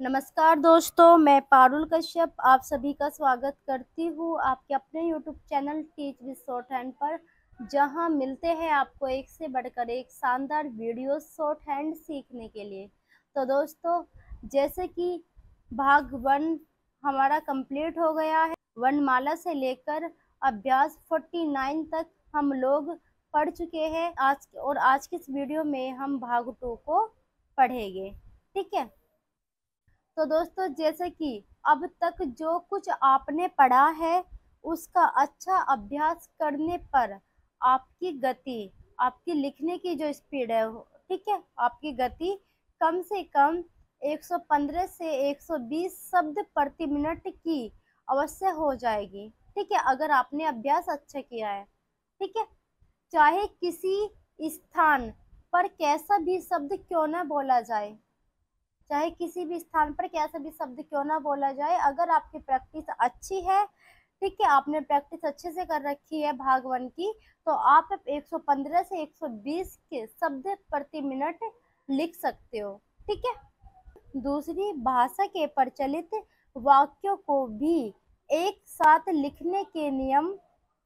नमस्कार दोस्तों, मैं पारुल कश्यप आप सभी का स्वागत करती हूँ आपके अपने YouTube channel teach with short hand पर, जहाँ मिलते हैं आपको एक से बढ़कर एक शानदार वीडियो शॉर्ट हैंड सीखने के लिए। तो दोस्तों, जैसे कि भाग 1 हमारा कंप्लीट हो गया है। वर्णमाला से लेकर अभ्यास 49 तक हम लोग पढ़ चुके हैं आज की इस वीडियो में हम भाग 2 को पढ़ेंगे। ठीक है, तो दोस्तों, जैसे कि अब तक जो कुछ आपने पढ़ा है उसका अच्छा अभ्यास करने पर आपकी गति, आपकी लिखने की जो स्पीड है, ठीक है, आपकी गति कम से कम 115 से 120 शब्द प्रति मिनट की अवश्य हो जाएगी। ठीक है, अगर आपने अभ्यास अच्छा किया है। ठीक है, चाहे किसी स्थान पर कैसा भी शब्द क्यों ना बोला जाए, चाहे किसी भी स्थान पर कैसा भी शब्द क्यों ना बोला जाए, अगर आपकी प्रैक्टिस अच्छी है, ठीक है, आपने प्रैक्टिस अच्छे से कर रखी है भाग 1 की, तो आप 115 से 120 के शब्द प्रति मिनट लिख सकते हो। ठीक है, दूसरी भाषा के प्रचलित वाक्यों को भी एक साथ लिखने के नियम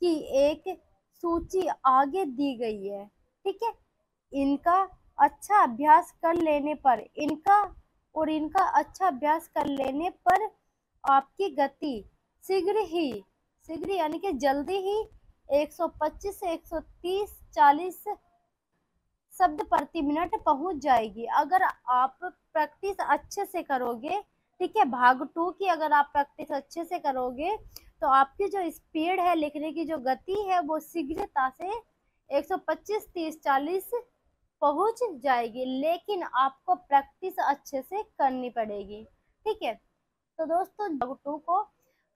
की एक सूची आगे दी गई है। ठीक है, इनका अच्छा अभ्यास कर लेने पर इनका अच्छा अभ्यास कर लेने पर आपकी गति शीघ्र यानी कि जल्दी ही 125 से 130 40 शब्द प्रति मिनट पहुंच जाएगी, अगर आप प्रैक्टिस अच्छे से करोगे। ठीक है, भाग 2 की अगर आप प्रैक्टिस अच्छे से करोगे तो आपकी जो स्पीड है, लिखने की जो गति है, वो शीघ्रता से 125 30 40 पहुंच जाएगी, लेकिन आपको प्रैक्टिस अच्छे से करनी पड़ेगी। ठीक है, तो दोस्तों,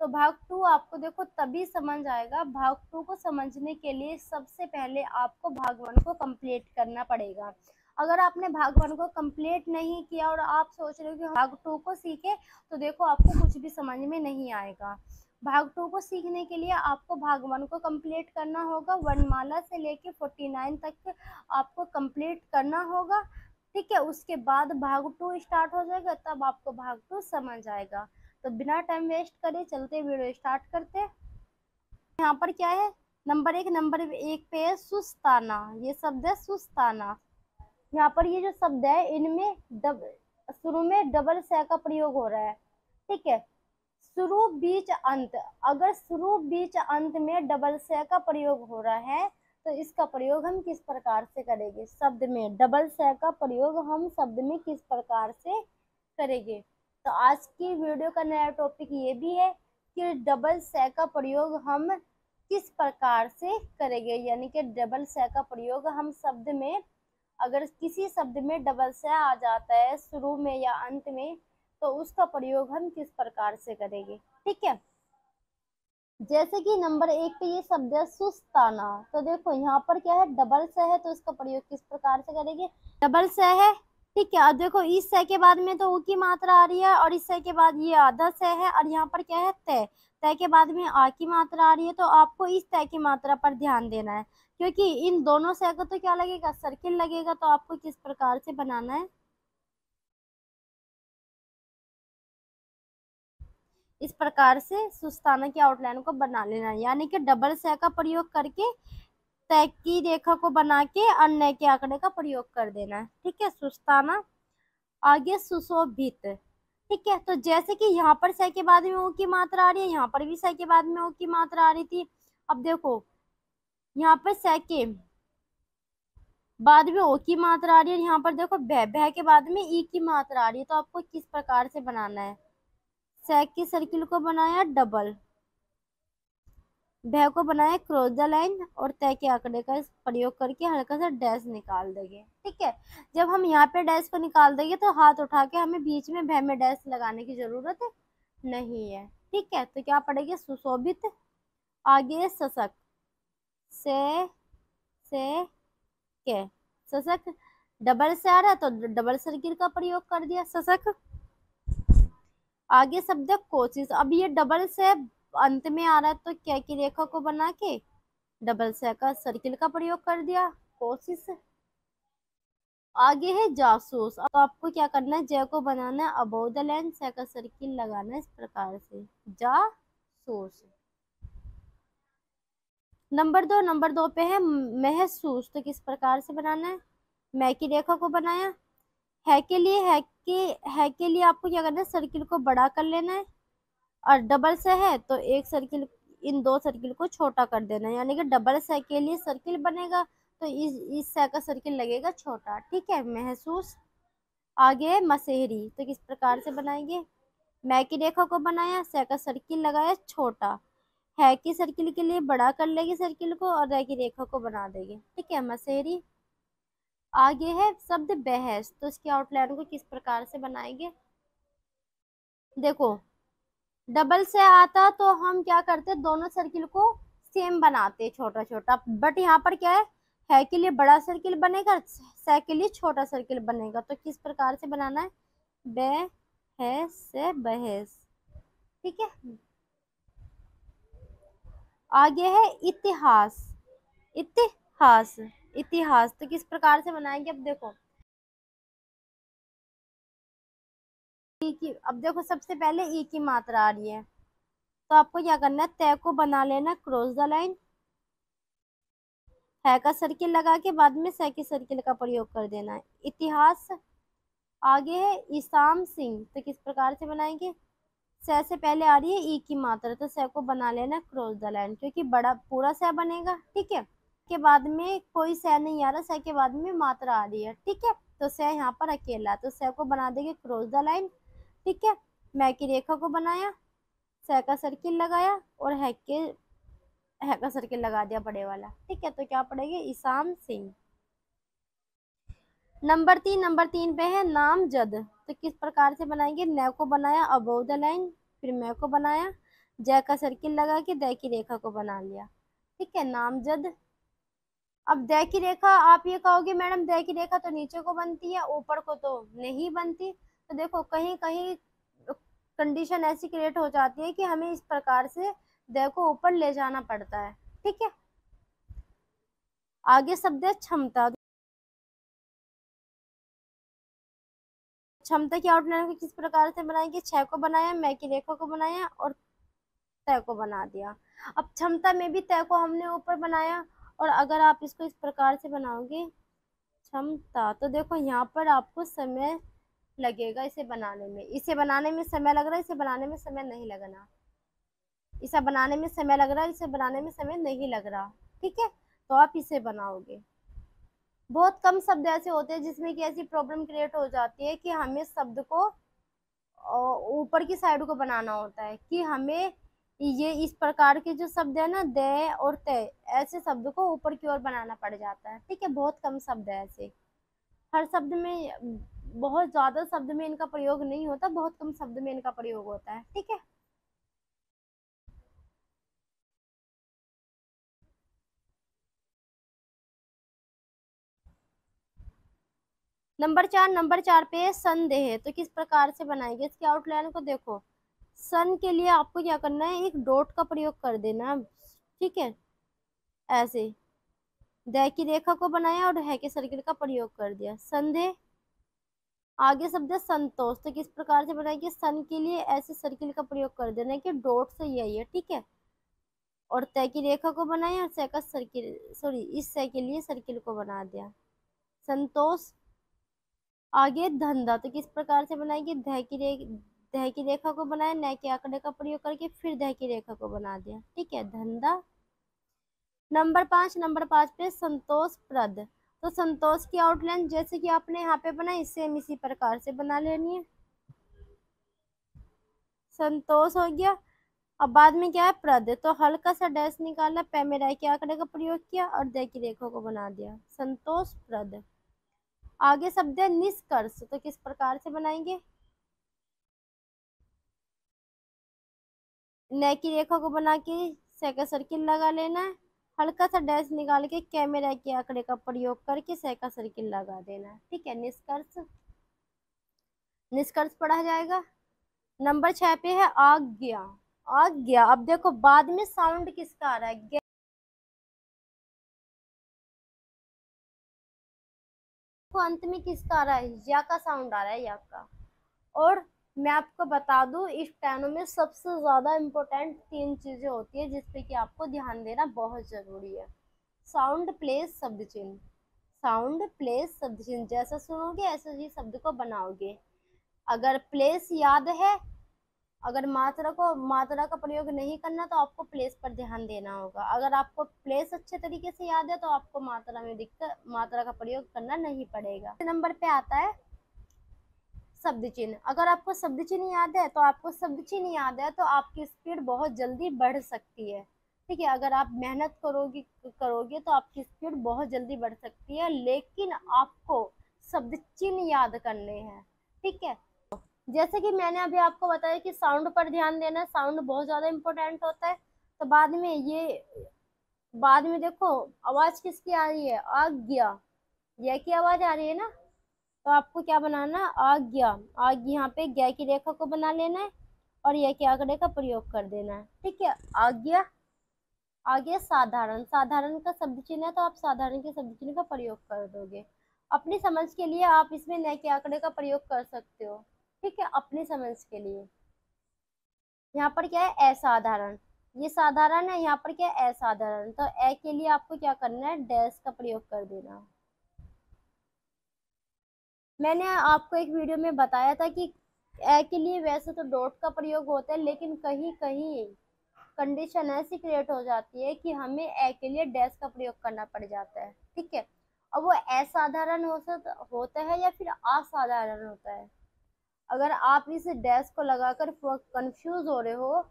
भाग टू आपको देखो तभी समझ आएगा। भाग 2 को समझने के लिए सबसे पहले आपको भाग 1 को कंप्लीट करना पड़ेगा। अगर आपने भाग 1 को कंप्लीट नहीं किया और आप सोच रहे हो कि भाग 2 को सीखे, तो देखो आपको कुछ भी समझ में नहीं आएगा। भाग 2 को सीखने के लिए आपको भाग 1 को कंप्लीट करना होगा, वर्णमाला से लेके 49 तक आपको कंप्लीट करना होगा। ठीक है, उसके बाद भाग 2 स्टार्ट हो जाएगा, तब आपको भाग 2 समझ आएगा। तो बिना टाइम वेस्ट करे चलते वीडियो स्टार्ट करते हैं। यहाँ पर क्या है, नंबर एक पे है सुस्ताना। ये शब्द है सुस्ताना। यहाँ पर ये जो शब्द है, इनमें शुरू में डबल से का प्रयोग हो रहा है। ठीक है, शुरू बीच अंत, अगर शुरू बीच अंत में डबल से का प्रयोग हो रहा है तो इसका प्रयोग हम किस प्रकार से करेंगे, शब्द में डबल से का प्रयोग हम शब्द में किस प्रकार से करेंगे। तो आज की वीडियो का नया टॉपिक ये भी है कि डबल से का प्रयोग हम किस प्रकार से करेंगे, यानी कि डबल से का प्रयोग हम शब्द में, अगर किसी शब्द में डबल से आ जाता है शुरू में या अंत में, तो उसका प्रयोग हम किस प्रकार से करेंगे। ठीक है, जैसे कि नंबर एक पे ये शब्द है सुस्ताना, तो देखो यहाँ पर क्या है, डबल से है, तो इसका प्रयोग किस प्रकार से करेंगे, डबल से है। ठीक है, अब देखो इस से के बाद में तो ऊ की मात्रा आ रही है, और इस से के बाद ये आधा से है, और यहाँ पर क्या है तय, तय के बाद में आ की मात्रा आ रही है, तो आपको इस तय की मात्रा पर ध्यान देना है, क्योंकि इन दोनों से को तो क्या लगेगा, सर्किल लगेगा, तो आपको किस प्रकार से बनाना है, इस प्रकार से सुस्ताना की आउटलाइन को बना लेना है, यानी कि डबल से का प्रयोग करके तय की रेखा को बना के अन्य के आंकड़े का प्रयोग कर देना है। ठीक है, सुस्ताना। आगे सुशोभित। ठीक है, तो जैसे कि यहाँ पर से के बाद में ओ की मात्रा आ रही है, यहाँ पर भी से के बाद में ओ की मात्रा आ रही थी। अब देखो यहाँ पर से के बाद में ओ की मात्रा आ रही है, यहाँ पर देखो भह के बाद में ई की मात्रा आ रही है, तो आपको किस प्रकार से बनाना है, से की सर्किल को बनाया डबल, भय को बनाया क्रॉस द लाइन, और तय के आंकड़े का प्रयोग करके हल्का सा डैश निकाल देंगे। ठीक है, जब हम यहाँ पे डैश को निकाल देंगे तो हाथ उठा के हमें बीच में भय में डैश लगाने की जरूरत नहीं है। ठीक है, तो क्या पढ़ेंगे, सुशोभित। आगे सशक, से के, सशक डबल से आ रहा है तो डबल सर्किल का प्रयोग कर दिया, सशक। आगे शब्द है कोशिश, अब ये डबल से अंत में आ रहा है, तो क्या की रेखा को बना के डबल से का सर्किल का प्रयोग कर दिया, कोशिश। आगे है जासूस। तो आपको क्या करना है, जय को बनाना है अबोव द लाइन, से का सर्किल लगाना है इस प्रकार से, जासूस। नंबर दो पे है महसूस। तो किस प्रकार से बनाना है, मैं की रेखा को बनाया, है के लिए आपको क्या करना है, सर्किल को बड़ा कर लेना है, और डबल से है तो एक सर्किल, इन दो सर्किल को छोटा कर देना है, यानी कि डबल से के लिए सर्किल बनेगा तो इस से का सर्किल लगेगा छोटा। ठीक है, महसूस। आगे है मसेहरी। तो किस प्रकार से बनाएंगे, मैं की रेखा को बनाया, से का सर्किल लगाया छोटा, है की सर्किल के लिए बड़ा कर लेगी सर्किल को, और रे की रेखा को बना देंगे। ठीक है, मसेहरी। आगे है शब्द बहस। तो इसकी आउटलाइन को किस प्रकार से बनाएंगे, देखो डबल से आता तो हम क्या करते, दोनों सर्किल को सेम बनाते छोटा छोटा, बट यहाँ पर क्या है के लिए बड़ा सर्किल बनेगा, से के लिए छोटा सर्किल बनेगा। तो किस प्रकार से बनाना है, बहस से बहस। ठीक है, आगे है इतिहास। इतिहास। इतिहास तो किस प्रकार से बनाएंगे, अब देखो अब देखो सबसे पहले ई की मात्रा आ रही है, तो आपको क्या करना है, तय को बना लेना क्रॉस द लाइन, है का सर्किल लगा के बाद में से की सर्किल का प्रयोग कर देना है, इतिहास। आगे है ईसाम सिंह। तो किस प्रकार से बनाएंगे, से पहले आ रही है ई की मात्रा, तो से को बना लेना क्रॉस द लाइन, क्योंकि बड़ा पूरा से बनेगा। ठीक है, के बाद में कोई से नहीं आ रहा, से के बाद में मात्रा आ रही है। ठीक है, तो से यहाँ पर अकेला, तो से को बना देंगे क्रॉस द लाइन। ठीक है, मैं की रेखा को बनाया, से का सर्किल लगाया, और है का सर्किल लगा दिया बड़े वाला। ठीक है, तो क्या पड़ेगा, ईसाम सिंह। नंबर तीन पे है नामजद। तो किस प्रकार से बनाएंगे, न को बनाया अबोव द लाइन, फिर मैं को बनाया, जय का सर्किल लगा के दय की रेखा को बना लिया। ठीक है, नामजद। अब दय की रेखा, आप ये कहोगे मैडम दय की रेखा तो नीचे को बनती है, ऊपर को तो नहीं बनती। तो देखो कहीं कहीं कंडीशन ऐसी क्रिएट हो जाती है कि हमें इस प्रकार से दय को ऊपर ले जाना पड़ता है। ठीक है, आगे शब्द है क्षमता। क्षमता की आउटलाइन को किस प्रकार से बनाएंगे, छह को बनाया, मैं की रेखा को बनाया, और तय को बना दिया। अब क्षमता में भी तय को हमने ऊपर बनाया, और अगर आप इसको इस प्रकार से बनाओगे क्षमता, तो देखो यहाँ पर आपको समय लगेगा इसे बनाने में, इसे बनाने में समय लग रहा है, इसे बनाने में समय नहीं लगना, इसे बनाने में समय लग रहा है, इसे बनाने में समय नहीं लग रहा। ठीक है, तो आप इसे बनाओगे। बहुत कम शब्द ऐसे होते हैं जिसमें कि ऐसी प्रॉब्लम क्रिएट हो जाती है कि हमें शब्द को ऊपर की साइड को बनाना होता है, कि हमें ये इस प्रकार के जो शब्द है ना, दे और तय, ऐसे शब्द को ऊपर की ओर बनाना पड़ जाता है। ठीक है, बहुत कम शब्द है ऐसे, हर शब्द में, बहुत ज्यादा शब्द में इनका प्रयोग नहीं होता, बहुत कम शब्द में इनका प्रयोग होता है। ठीक है, नंबर चार पे है संदेह। तो किस प्रकार से बनाएंगे, इसकी आउटलाइन को देखो, सन के लिए आपको क्या करना है, एक डॉट का प्रयोग कर देना। ठीक है, ऐसे दय की रेखा को बनाया और है के सर्किल का प्रयोग कर दिया, संदेह। आगे शब्द है संतोष। तो किस प्रकार से बनाएंगे, सन के लिए ऐसे सर्किल का प्रयोग कर देना है कि डॉट से यही है। ठीक है, और तय की रेखा को बनाया, और से का सर्किल, सॉरी इस से के लिए सर्किल को बना दिया, संतोष। आगे धंधा। तो किस प्रकार से बनाएंगे, दह की रेखा को बनाया, न के आंकड़े का प्रयोग करके फिर दह की रेखा को बना दिया। ठीक है, धंधा। नंबर पाँच पे संतोष प्रद। तो संतोष की आउटलाइन जैसे कि आपने यहाँ पे बनाई, सेम इसी प्रकार से बना लेनी है, संतोष हो गया। अब बाद में क्या है, प्रद, तो हल्का सा डैश निकाला, पे में राय के आंकड़े का प्रयोग किया और दय की रेखा को बना दिया, संतोष प्रद। आगे शब्द है निष्कर्ष। तो किस प्रकार से बनाएंगे, न की रेखा को बना के से का सर्किल लगा लेना है, हल्का सा डैश निकाल के कैमरा के आंकड़े का प्रयोग करके से का सर्किल लगा देना है। ठीक है, निष्कर्ष। निष्कर्ष पढ़ा जाएगा। नंबर 6 पे है आज्ञा। आज्ञा, अब देखो बाद में साउंड किसका आ रहा है, देखो देखो अंत में किसका आ रहा है, या का साउंड आ रहा है, या का। और मैं आपको बता दूं, इस स्टेनो में सबसे ज्यादा इम्पोर्टेंट 3 चीजें होती है जिसपे कि आपको ध्यान देना बहुत जरूरी है। साउंड, प्लेस, शब्द चिन्ह। साउंड, प्लेस, शब्द चिन्ह, जैसा सुनोगे ऐसे ही शब्द को बनाओगे। अगर प्लेस याद है, अगर मात्रा का प्रयोग नहीं करना तो आपको प्लेस पर ध्यान देना होगा। अगर आपको प्लेस अच्छे तरीके से याद है तो आपको मात्रा का प्रयोग करना नहीं पड़ेगा। नंबर पे आता है शब्द चिन्ह। अगर आपको शब्द चिन्ह याद है तो आपकी स्पीड बहुत जल्दी बढ़ सकती है। ठीक है, अगर आप मेहनत करोगे तो आपकी स्पीड बहुत जल्दी बढ़ सकती है, लेकिन आपको शब्द चिन्ह याद करने हैं। ठीक है, जैसे कि मैंने अभी आपको बताया कि साउंड पर ध्यान देना, साउंड बहुत ज्यादा इम्पोर्टेंट होता है। तो बाद में देखो आवाज किसकी आ रही है, आज्ञा, यह की आवाज आ रही है ना। तो आपको क्या बनाना, आज्ञा। आज्ञा, यहाँ पे ज्ञ की रेखा को बना लेना है और यह के आंकड़े का प्रयोग कर देना है। ठीक है, आज्ञा। आगे साधारण, साधारण का शब्द चिन्ह है तो आप साधारण के शब्द चिन्ह का प्रयोग कर दोगे। अपनी समझ के लिए आप इसमें न के आंकड़े का प्रयोग कर सकते हो। ठीक है, अपनी समझ के लिए। यहाँ पर क्या है, असाधारण, ये साधारण है, यहाँ पर क्या है, असाधारण। तो ए के लिए आपको क्या करना है, डैश का प्रयोग कर देना। मैंने आपको एक वीडियो में बताया था कि ए के लिए वैसे तो डॉट का प्रयोग होता है, लेकिन कहीं कहीं कंडीशन ऐसी क्रिएट हो जाती है कि हमें ए के लिए डैश का प्रयोग करना पड़ जाता है। ठीक है, अब वो असाधारण होता है या फिर असाधारण होता है। अगर आप इस डैश को लगाकर कंफ्यूज हो रहे हो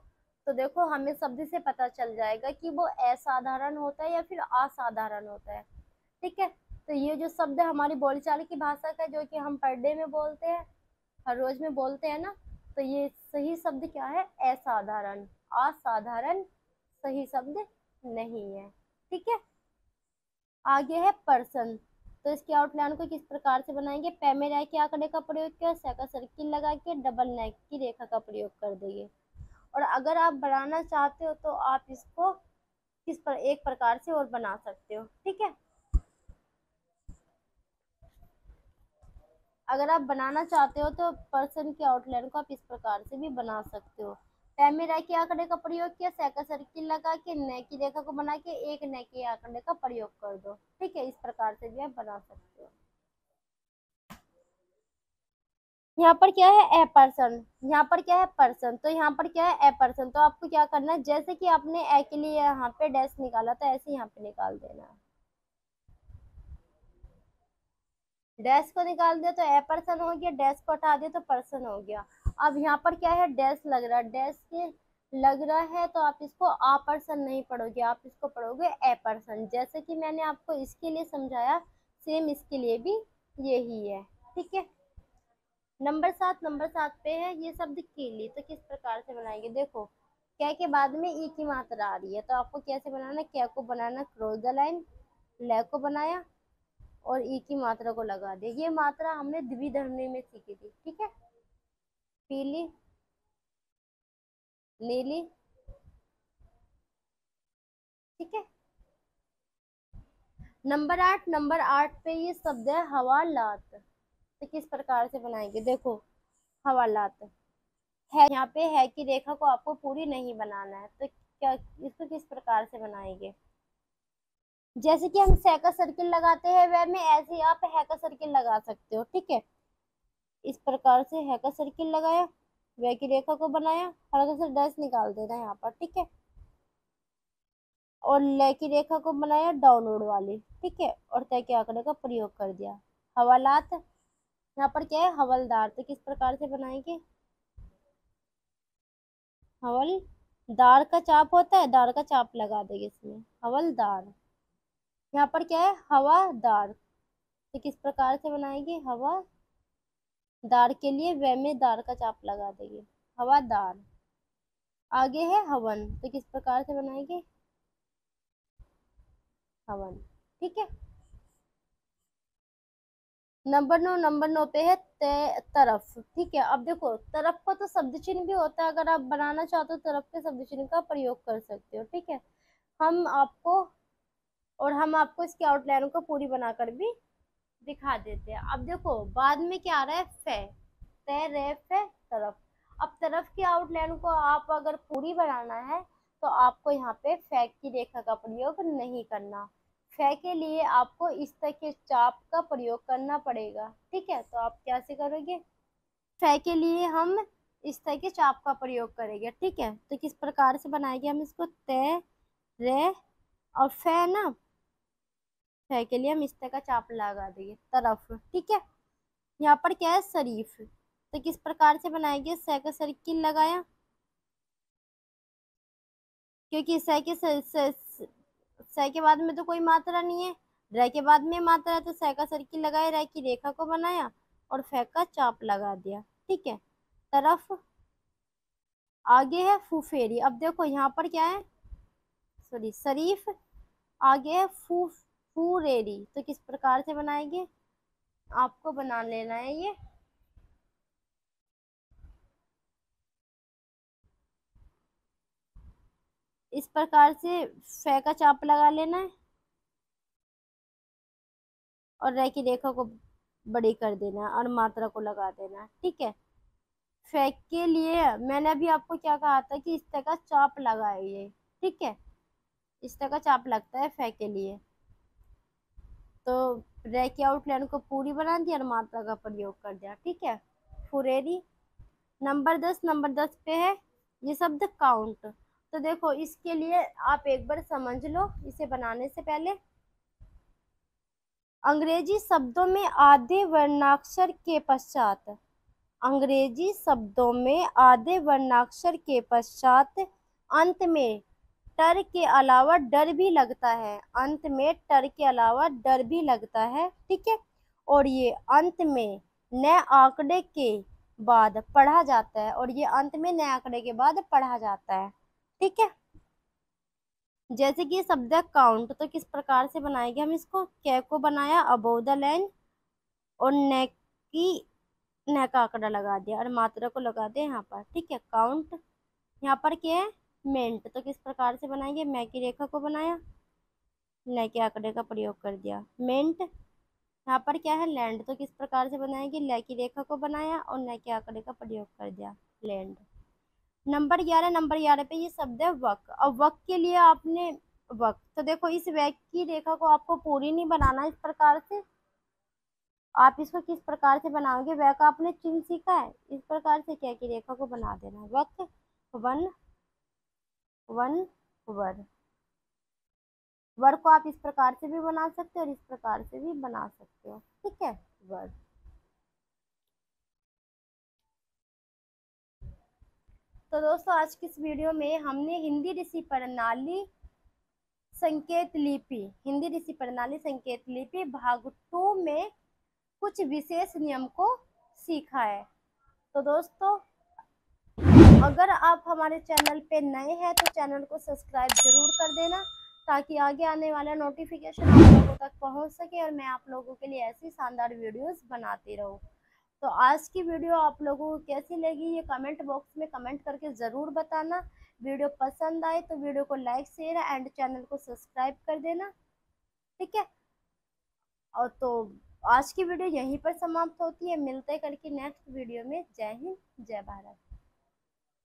तो देखो हमें शब्द से पता चल जाएगा कि वो असाधारण होता है या फिर असाधारण होता है। ठीक है, तो ये जो शब्द है हमारी बोलचाल की भाषा का, जो कि हम पर डे में बोलते हैं, हर रोज में बोलते हैं ना, तो ये सही शब्द क्या है, असाधारण। असाधारण सही शब्द नहीं है। ठीक है, आगे है पर्सन। तो इसके आउटलाइन को किस प्रकार से बनाएंगे, पै में रह के आंकड़े का प्रयोग किया, स का सर्किल लगा के डबल नेक की रेखा का प्रयोग कर देंगे। और अगर आप बनाना चाहते हो तो आप इसको एक प्रकार से और बना सकते हो। ठीक है, अगर आप बनाना चाहते हो तो पर्सन के आउटलाइन को आप इस प्रकार से भी बना सकते हो। पै में रह के आंकड़े का प्रयोग किया, स का सर्किल लगा के न की रेखा को बना के एक न के आंकड़े का प्रयोग कर दो। ठीक है, इस प्रकार से भी आप बना सकते हो। यहाँ पर क्या है, ए पर्सन। यहाँ पर क्या है, पर्सन। तो यहाँ पर क्या है, ए पर्सन। तो आपको क्या करना है, जैसे कि आपने ए के लिए यहाँ पे डैश निकाला था, ऐसे यहाँ पे निकाल देना है। डैश को निकाल दिया तो ए पर्सन हो गया, डैश को हटा दिया तो पर्सन हो गया। अब यहाँ पर क्या है, डैश लग रहा है, डैश के लग रहा है तो आप इसको आ पर्सन नहीं पढ़ोगे, आप इसको पढ़ोगे ए पर्सन। जैसे कि मैंने आपको इसके लिए समझाया, सेम इसके लिए भी यही है। ठीक है, नंबर 7 पे है ये शब्द केली। तो किस प्रकार से बनाएंगे, देखो क्या के बाद में ई की मात्रा आ रही है तो आपको कैसे बनाना, क्या को बनाना क्रॉस द लाइन, ले को बनाया और ई की मात्रा को लगा दिया। ये मात्रा हमने द्विधर्मी में सीखी थी। ठीक है, पीली, नीली। ठीक है, नंबर 8 पे ये शब्द है हवालात। तो किस प्रकार से बनाएंगे, देखो हवालात है, यहाँ पे है कि रेखा को आपको पूरी नहीं बनाना है, तो क्या इसको किस प्रकार से बनाएंगे, जैसे कि हम से का सर्किल लगाते हैं वह में ऐसे ही आप है का सर्किल लगा सकते हो। ठीक है, इस प्रकार से है का सर्किल लगाया, वह की रेखा को बनाया, हल्का सा डैश निकाल देना यहाँ पर। ठीक है, और ले की रेखा को बनाया डाउनवर्ड वाली। ठीक है, और तय के आंकड़े का प्रयोग कर दिया। हवालात, यहाँ पर क्या है, हवलदार। तो किस प्रकार से बनाएंगे, हवलदार का चाप होता है, दार का चाप लगा देंगे इसमें, हवलदार। यहाँ पर क्या है, हवादार। तो किस प्रकार से बनाएंगे, हवादार के लिए वे में दार का चाप लगा देंगे, हवादार। आगे है हवन। तो किस प्रकार से बनाएंगे, हवन। ठीक है, नंबर 9 पे है तरफ। ठीक है, अब देखो तरफ को तो शब्द चिन्ह भी होता है, अगर आप बनाना चाहते हो तरफ के शब्द चिन्ह का प्रयोग कर सकते हो। ठीक है, हम आपको हम आपको इसकी आउटलाइन को पूरी बनाकर भी दिखा देते हैं। अब देखो बाद में क्या आ रहा है, फे, ते रे फे तरफ। अब तरफ की आउटलाइन को आप अगर पूरी बनाना है तो आपको यहाँ पे फे की रेखा का प्रयोग नहीं करना। फे के लिए आपको इस तरह के चाप का प्रयोग करना पड़ेगा। ठीक है, तो आप कैसे करोगे, फे के लिए हम इस तरह के चाप का प्रयोग करेंगे। ठीक है, तो किस प्रकार से बनाएंगे हम इसको, ते रे और फे ना, फे के लिए हम इस तरह का चाप लगा देंगे तरफ। ठीक है, यहाँ पर क्या है, शरीफ, तो किस प्रकार से बनाएंगे, से का सर्किल लगाया, क्योंकि से के बाद में तो कोई मात्रा नहीं है, रे के बाद में मात्रा है, तो से का सर्किल लगाया, रे की रेखा को बनाया और फे का चाप लगा दिया। ठीक है, तरफ। आगे है फुफेरी। अब देखो यहाँ पर क्या है, सॉरी शरीफ, आगे है फूरेरी, तो किस प्रकार से बनाएंगे, आपको बना लेना है ये, इस प्रकार से फे का चाप लगा लेना है और रे की रेखा को बड़ी कर देना है और मात्रा को लगा देना है। ठीक है, फे के लिए मैंने अभी आपको क्या कहा था कि इस तरह का चाप लगाइए। ठीक है, इस तरह का चाप लगता है फे के लिए। तो रे की आउटलाइन को पूरी बना दिया और मात्रा का प्रयोग कर दिया। ठीक है, फुरेरी। नंबर 10 पे है ये शब्द काउंट। तो देखो इसके लिए आप एक बार समझ लो इसे बनाने से पहले। अंग्रेजी शब्दों में आधे वर्णाक्षर के पश्चात, अंग्रेजी शब्दों में आधे वर्णाक्षर के पश्चात अंत में टर के अलावा डर भी लगता है, अंत में टर के अलावा डर भी लगता है। ठीक है, और ये अंत में नए आंकड़े के बाद पढ़ा जाता है, और ये अंत में नए आंकड़े के बाद पढ़ा जाता है। ठीक है, जैसे कि ये शब्द है काउंट, तो किस प्रकार से बनाएंगे हम इसको, कै को बनाया अबोव द लाइन और ने की, ने का आंकड़ा लगा दिया और मात्रा को लगा दिया यहाँ पर। ठीक है, काउंट। यहाँ पर क्या है, मेंट, तो किस प्रकार से बनाएंगे, मैं की रेखा को बनाया, ने के आंकड़े का प्रयोग कर दिया, मेंट। यहाँ पर क्या है, लैंड, तो किस प्रकार से बनाएंगे, ले की रेखा को बनाया और ने के आंकड़े का प्रयोग कर दिया, लैंड। नंबर 11 पे ये शब्द है वक। अब वक के लिए आपने वक, तो देखो इस वैक की रेखा को आपको पूरी नहीं बनाना, इस प्रकार से आप इसको किस प्रकार से बनाओगे, वैक आपने चिन्ह सीखा है, इस प्रकार से क्या की रेखा को बना देना, वक, वन, वन, वर। वर को आप इस प्रकार से भी बना सकते हो और इस प्रकार से भी बना सकते हो। ठीक है, वर। तो दोस्तों आज की इस वीडियो में हमने हिंदी ऋषि प्रणाली संकेत लिपि भाग 2 में कुछ विशेष नियम को सीखा है। तो दोस्तों अगर आप हमारे चैनल पे नए हैं तो चैनल को सब्सक्राइब जरूर कर देना, ताकि आगे आने वाला नोटिफिकेशन आप लोगों तक पहुंच सके और मैं आप लोगों के लिए ऐसी शानदार वीडियोस बनाती रहूं। तो आज की वीडियो आप लोगों को कैसी लगी ये कमेंट बॉक्स में कमेंट करके ज़रूर बताना। वीडियो पसंद आए तो वीडियो को लाइक शेयर एंड चैनल को सब्सक्राइब कर देना। ठीक है, और तो आज की वीडियो यहीं पर समाप्त होती है, मिलते हैं कल की नेक्स्ट वीडियो में। जय हिंद, जय भारत।